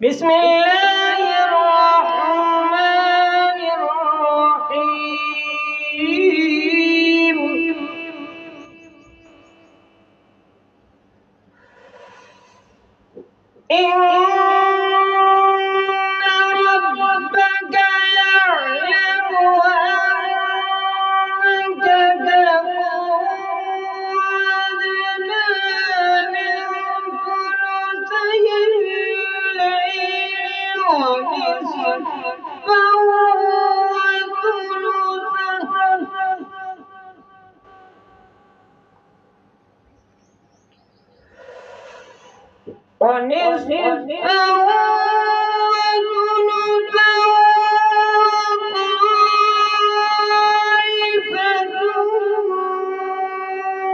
بسم الله الرحمن الرحيم. إن ربك يعلم أنك تقوم أدنى من ثلثي الليل ونصفه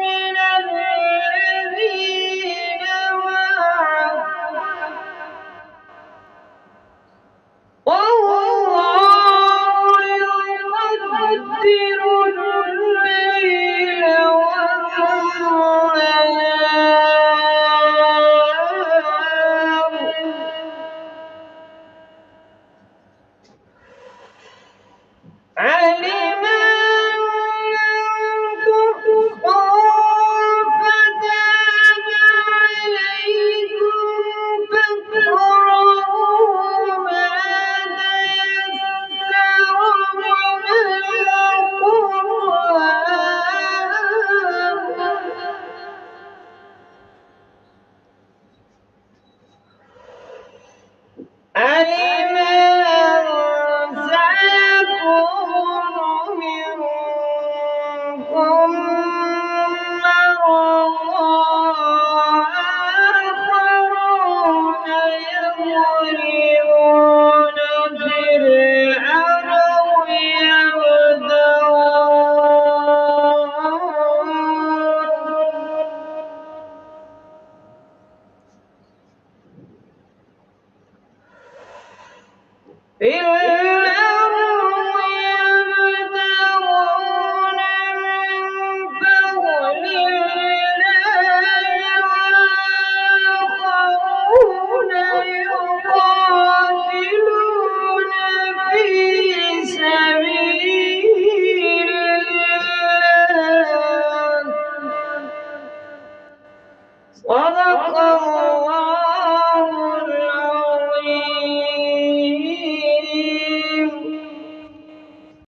من الذين معه والله يقدر الليل والنهار علم أن تحصوا فتاب عليكم فاقرؤوا ما تيسر من القرآن. علم أن سيكون منكم مرضى وآخرون يضربون في الأرض يبتغون